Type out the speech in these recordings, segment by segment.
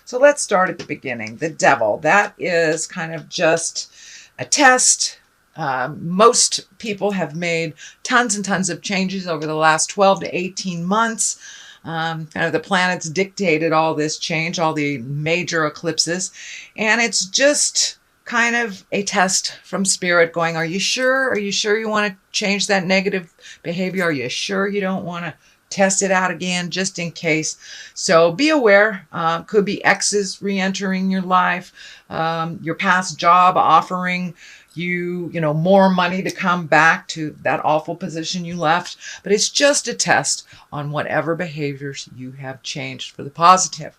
So let's start at the beginning. The devil, that is kind of just a test. Most people have made tons and tons of changes over the last 12 to 18 months. Kind of the planets dictated all this change, all the major eclipses. And it's just kind of a test from spirit going, are you sure? Are you sure you want to change that negative behavior? Are you sure you don't want to test it out again just in case? So be aware. Could be exes re-entering your life, your past job offering you more money to come back to that awful position you left. But it's just a test on whatever behaviors you have changed for the positive.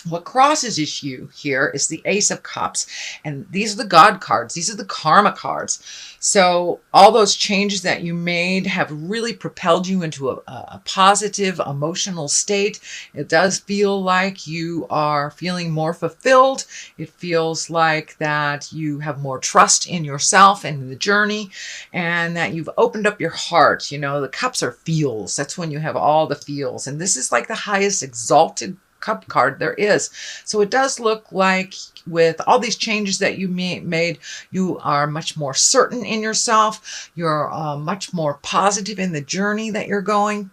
What crosses you here is the Ace of Cups. And these are the God cards. These are the karma cards. So all those changes that you made have really propelled you into a positive emotional state. It does feel like you are feeling more fulfilled. It feels like that you have more trust in yourself and in the journey, and that you've opened up your heart. The cups are feels. That's when you have all the feels. And this is like the highest exalted cup card there is. So it does look like with all these changes that you made, you are much more certain in yourself. You're much more positive in the journey that you're going.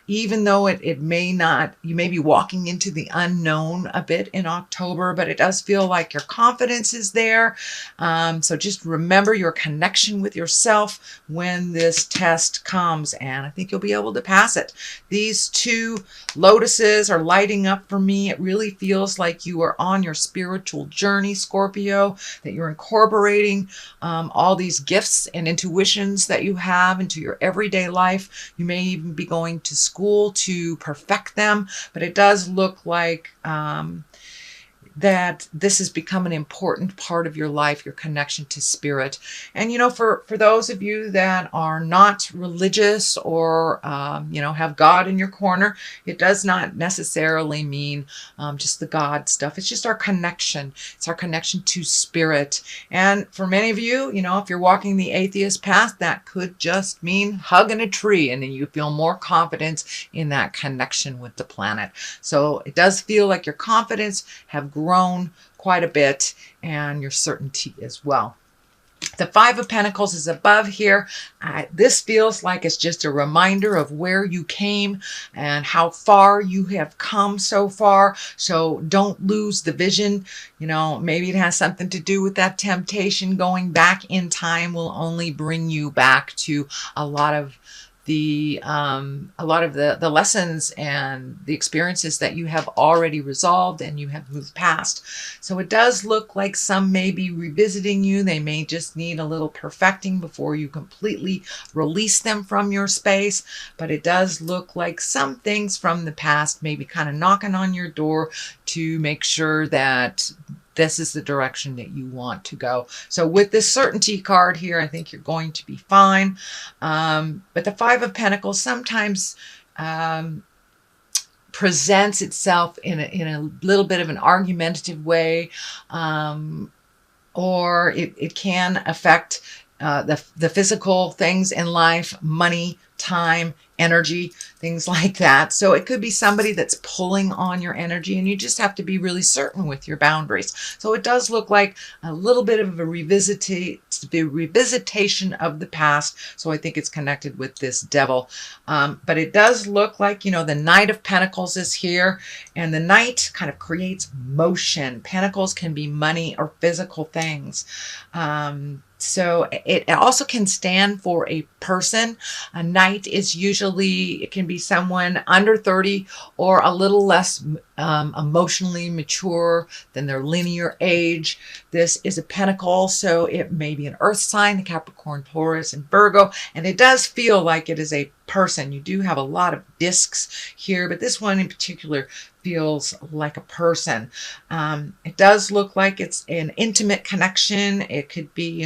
Even though it may not, you may be walking into the unknown a bit in October, but it does feel like your confidence is there. So just remember your connection with yourself when this test comes, and I think you'll be able to pass it. These two lotuses are lighting up for me. It really feels like you are on your spiritual journey, Scorpio, that you're incorporating all these gifts and intuitions that you have into your everyday life. You may even be going to school to perfect them, but it does look like that this has become an important part of your life, your connection to spirit. And, for those of you that are not religious or, have God in your corner, it does not necessarily mean just the God stuff. It's just our connection. It's our connection to spirit. And for many of you, if you're walking the atheist path, that could just mean hugging a tree, and then you feel more confidence in that connection with the planet. So it does feel like your confidence have grown quite a bit, and your certainty as well. The Five of Pentacles is above here. This feels like it's just a reminder of where you came and how far you have come so far. So don't lose the vision. Maybe it has something to do with that temptation. Going back in time will only bring you back to a lot of the lessons and the experiences that you have already resolved and you have moved past. So it does look like some may be revisiting you. They may just need a little perfecting before you completely release them from your space. But it does look like some things from the past may be kind of knocking on your door to make sure that this is the direction that you want to go. So with this certainty card here, I think you're going to be fine. But the Five of Pentacles sometimes presents itself in a little bit of an argumentative way, or it can affect the physical things in life, money, time, energy, things like that. So it could be somebody that's pulling on your energy, and you just have to be really certain with your boundaries. So it does look like a little bit of a revisitation of the past. So I think it's connected with this devil. But it does look like, the Knight of Pentacles is here, and the Knight kind of creates motion. Pentacles can be money or physical things. So it also can stand for a person. A knight is usually, it can be someone under 30 or a little less emotionally mature than their linear age. This is a pentacle, so it may be an earth sign, Capricorn, Taurus, and Virgo. And it does feel like it is a person. You do have a lot of discs here, but this one in particular feels like a person. It does look like it's an intimate connection. It could be,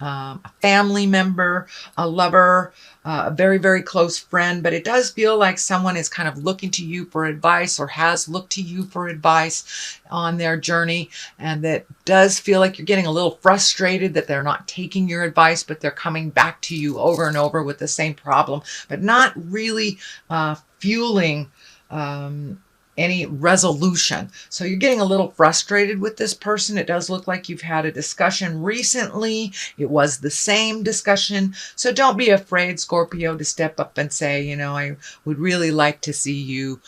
a family member, a lover, a very, very close friend, but it does feel like someone is kind of looking to you for advice or has looked to you for advice on their journey. And that does feel like you're getting a little frustrated that they're not taking your advice, but they're coming back to you over and over with the same problem, but not really fueling any resolution. So you're getting a little frustrated with this person. It does look like you've had a discussion recently. It was the same discussion. So don't be afraid, Scorpio, to step up and say, you know, I would really like to see you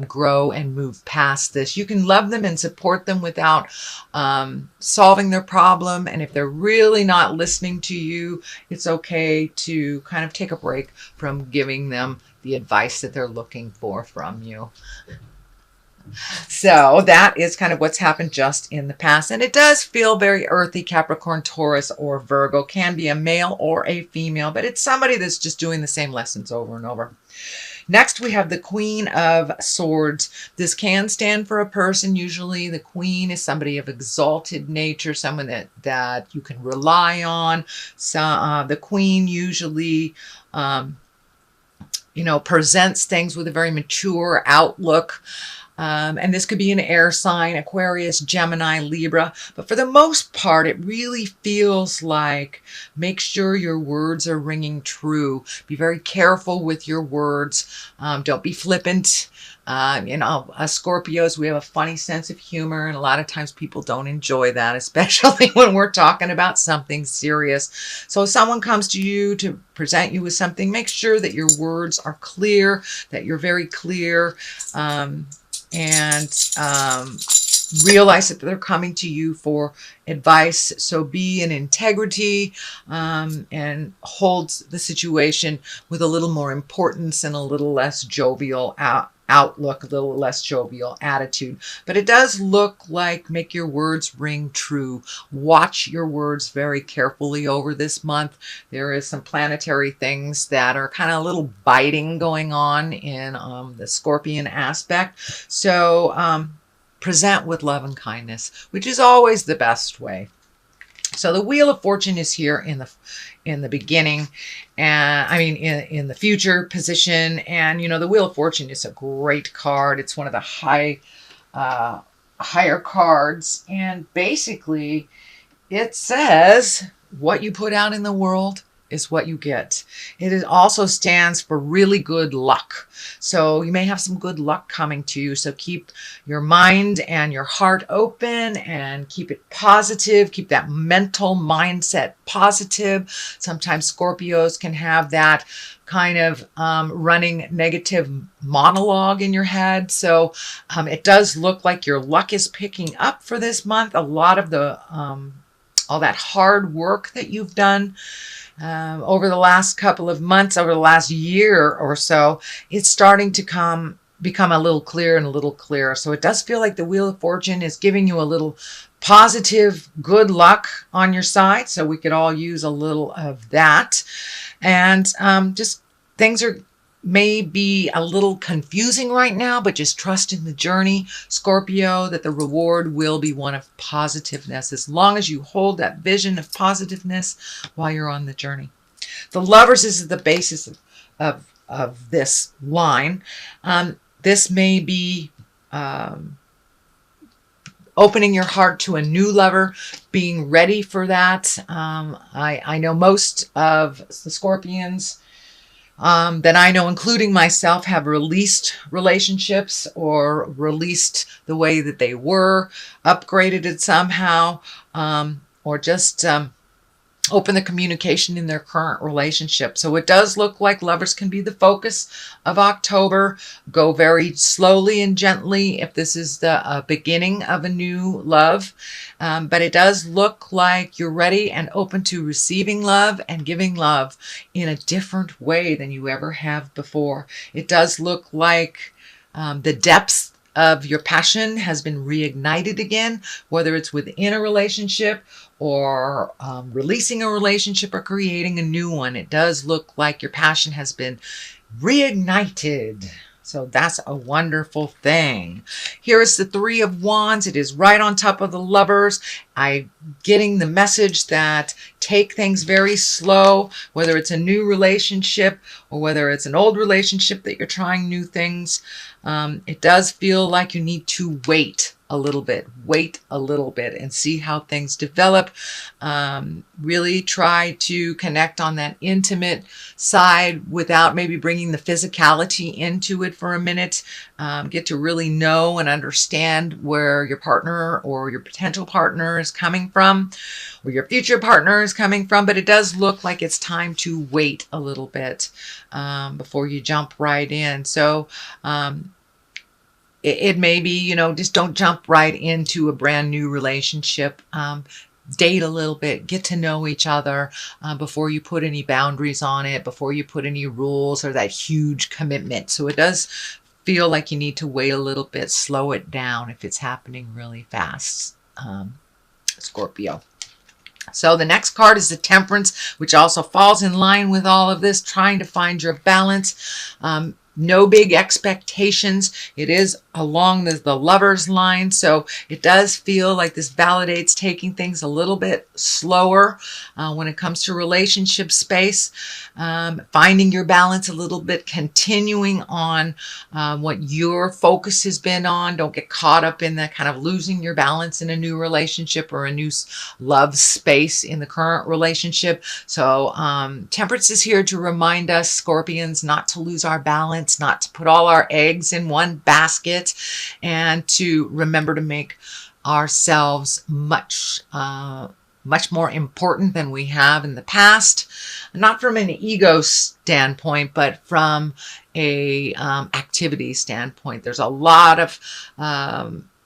grow and move past this. You can love them and support them without solving their problem. And if they're really not listening to you, it's okay to kind of take a break from giving them the advice that they're looking for from you. So that is kind of what's happened just in the past. And it does feel very earthy. Capricorn, Taurus, or Virgo can be a male or a female, but it's somebody that's just doing the same lessons over and over. Next, we have the Queen of Swords. This can stand for a person. Usually the Queen is somebody of exalted nature, someone that you can rely on. So the Queen usually presents things with a very mature outlook. And this could be an air sign, Aquarius, Gemini, Libra. But for the most part, it really feels like make sure your words are ringing true. Be very careful with your words. Don't be flippant. Us Scorpios, we have a funny sense of humor, and a lot of times people don't enjoy that, especially when we're talking about something serious. So if someone comes to you to present you with something, make sure that your words are clear, that you're very clear, and realize that they're coming to you for advice. So be in integrity and hold the situation with a little more importance and a little less jovial outlook, a little less jovial attitude. But it does look like make your words ring true. Watch your words very carefully over this month. There is some planetary things that are kind of a little biting going on in the Scorpion aspect. So present with love and kindness, which is always the best way. So the Wheel of Fortune is here in the beginning, and in the future position. And the Wheel of Fortune is a great card. It's one of the higher cards, and basically it says what you put out in the world is what you get. It also stands for really good luck. So you may have some good luck coming to you. So keep your mind and your heart open and keep it positive. Keep that mental mindset positive. Sometimes Scorpios can have that kind of running negative monologue in your head. So it does look like your luck is picking up for this month. A lot of the all that hard work that you've done over the last couple of months, over the last year or so, it's starting to become a little clearer and a little clearer. So it does feel like the Wheel of Fortune is giving you a little positive good luck on your side. So we could all use a little of that. And just things may be a little confusing right now, but just trust in the journey, Scorpio, that the reward will be one of positiveness, as long as you hold that vision of positiveness while you're on the journey. The Lovers is the basis of this line. This may be opening your heart to a new lover, being ready for that. I know most of the Scorpions that I know, including myself, have released relationships or released the way that they were, upgraded it somehow, or just open the communication in their current relationship. So it does look like lovers can be the focus of October. Go very slowly and gently if this is the beginning of a new love. But it does look like you're ready and open to receiving love and giving love in a different way than you ever have before. It does look like the depths of your passion has been reignited again, whether it's within a relationship or releasing a relationship or creating a new one. It does look like your passion has been reignited. So that's a wonderful thing. Here is the Three of Wands. It is right on top of the Lovers. I'm getting the message that take things very slow, whether it's a new relationship or whether it's an old relationship that you're trying new things. It does feel like you need to wait a little bit, wait a little bit and see how things develop. Really try to connect on that intimate side without maybe bringing the physicality into it for a minute. Get to really know and understand where your partner or your potential partner is coming from, or your future partner is coming from. But it does look like it's time to wait a little bit before you jump right in. So it may be, just don't jump right into a brand new relationship. Date a little bit, get to know each other before you put any boundaries on it, before you put any rules or that huge commitment. So it does feel like you need to wait a little bit, slow it down if it's happening really fast, Scorpio. So the next card is the Temperance, which also falls in line with all of this, trying to find your balance. No big expectations. It is along the Lover's line, so it does feel like this validates taking things a little bit slower when it comes to relationship space, finding your balance a little bit, continuing on what your focus has been on. Don't get caught up in that kind of losing your balance in a new relationship or a new love space in the current relationship. So Temperance is here to remind us, Scorpions, not to lose our balance, not to put all our eggs in one basket, and to remember to make ourselves much more important than we have in the past. Not from an ego standpoint, but from a activity standpoint. There's a lot of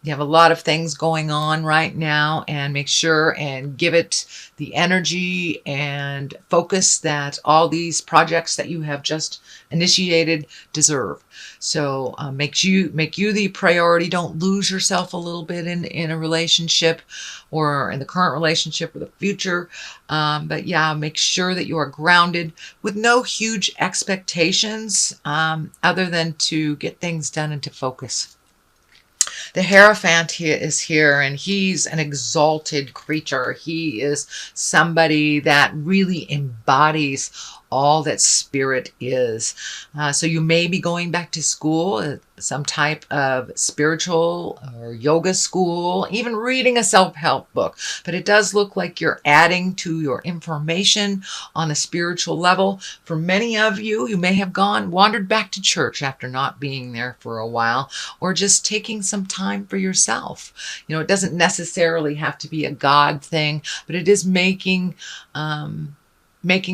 you have a lot of things going on right now, and make sure and give it the energy and focus that all these projects that you have just initiated deserve. So make you the priority. Don't lose yourself a little bit in a relationship or in the current relationship or the future. But yeah, make sure that you are grounded with no huge expectations other than to get things done and to focus. The Hierophant is here, and he's an exalted creature. He is somebody that really embodies all that spirit is. So you may be going back to school, some type of spiritual or yoga school, even reading a self-help book. But it does look like you're adding to your information on a spiritual level. For many of you, you may have wandered back to church after not being there for a while, or just taking some time for yourself. It doesn't necessarily have to be a God thing, but it is making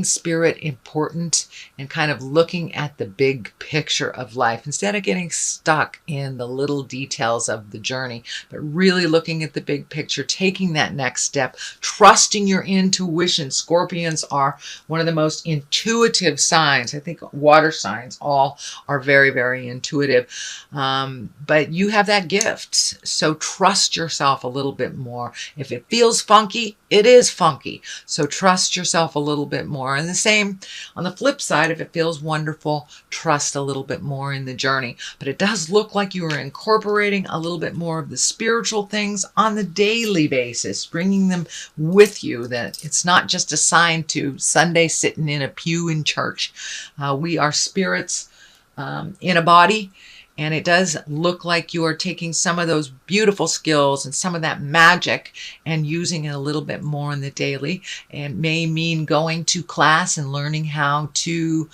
spirit important and kind of looking at the big picture of life instead of getting stuck in the little details of the journey, but really looking at the big picture, taking that next step, trusting your intuition. Scorpions are one of the most intuitive signs. I think water signs all are very, very intuitive. But you have that gift. So trust yourself a little bit more. If it feels funky, it is funky. So trust yourself a little bit more. And the same on the flip side, if it feels wonderful, trust a little bit more in the journey. But it does look like you are incorporating a little bit more of the spiritual things on the daily basis, bringing them with you, that it's not just assigned to Sunday sitting in a pew in church. We are spirits in a body. And it does look like you are taking some of those beautiful skills and some of that magic and using it a little bit more in the daily. And may mean going to class and learning how to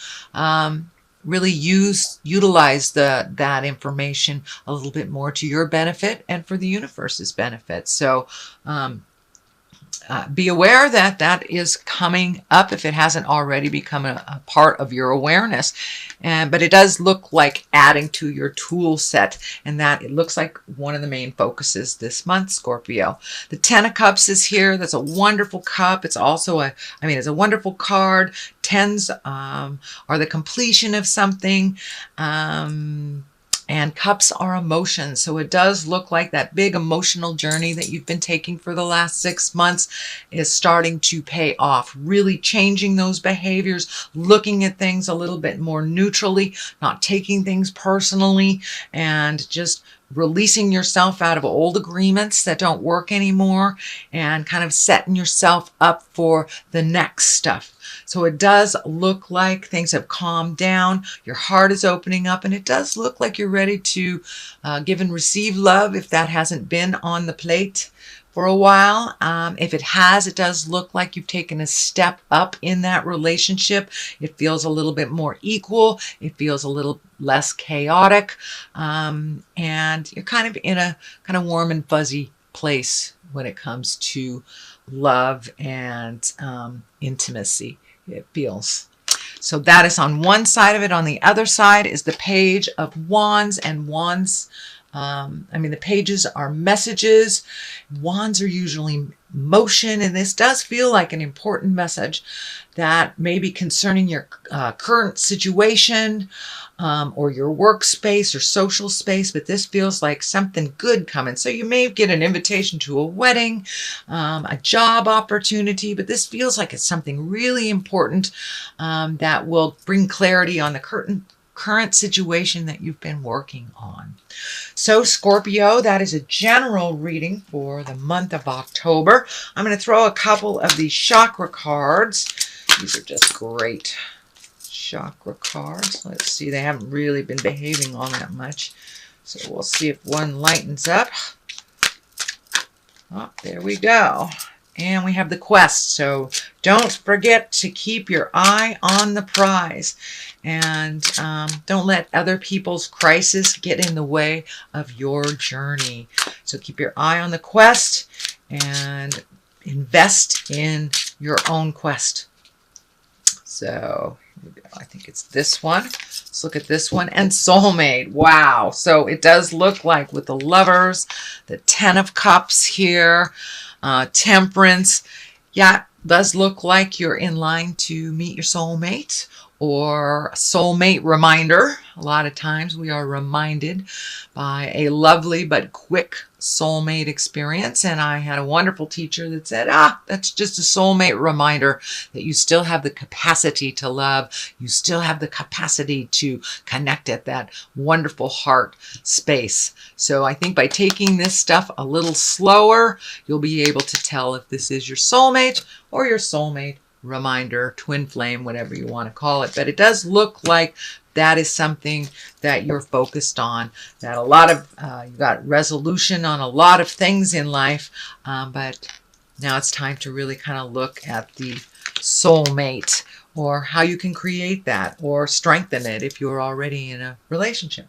really utilize that information a little bit more to your benefit and for the universe's benefit. So be aware that that is coming up if it hasn't already become a part of your awareness. But it does look like adding to your tool set, and that it looks like one of the main focuses this month, Scorpio. The Ten of Cups is here. That's a wonderful cup. It's also it's a wonderful card. Tens are the completion of something. And cups are emotions. So it does look like that big emotional journey that you've been taking for the last 6 months is starting to pay off. Really changing those behaviors, looking at things a little bit more neutrally, not taking things personally, and just releasing yourself out of old agreements that don't work anymore, and kind of setting yourself up for the next stuff. So it does look like things have calmed down. Your heart is opening up, and it does look like you're ready to give and receive love if that hasn't been on the plate for a while. If it has, it does look like you've taken a step up in that relationship. It feels a little bit more equal. It feels a little less chaotic. And you're kind of in a kind of warm and fuzzy place when it comes to love and intimacy, it feels. So that is on one side of it. On the other side is the Page of Wands, and wands, the pages are messages. Wands are usually motion, and this does feel like an important message that may be concerning your current situation or your workspace or social space, but this feels like something good coming. So you may get an invitation to a wedding, a job opportunity, but this feels like it's something really important that will bring clarity on the current situation that you've been working on. So Scorpio, that is a general reading for the month of October. I'm going to throw a couple of these chakra cards. These are just great chakra cards. Let's see, they haven't really been behaving all that much. So we'll see if one lightens up. Oh, there we go. And we have the quest. So don't forget to keep your eye on the prize. And don't let other people's crisis get in the way of your journey. So keep your eye on the quest and invest in your own quest. So I think it's this one. Let's look at this one. And soulmate. Wow. So it does look like with the Lovers, the Ten of Cups here, Temperance. Yeah, it does look like you're in line to meet your soulmate or a soulmate reminder. A lot of times we are reminded by a lovely but quick soulmate experience. And I had a wonderful teacher that said, that's just a soulmate reminder that you still have the capacity to love. You still have the capacity to connect at that wonderful heart space. So I think by taking this stuff a little slower, you'll be able to tell if this is your soulmate or your soulmate reminder, twin flame, whatever you want to call it. But it does look like that is something that you're focused on, that a lot of, you got resolution on a lot of things in life, but now it's time to really kind of look at the soulmate or how you can create that or strengthen it if you're already in a relationship.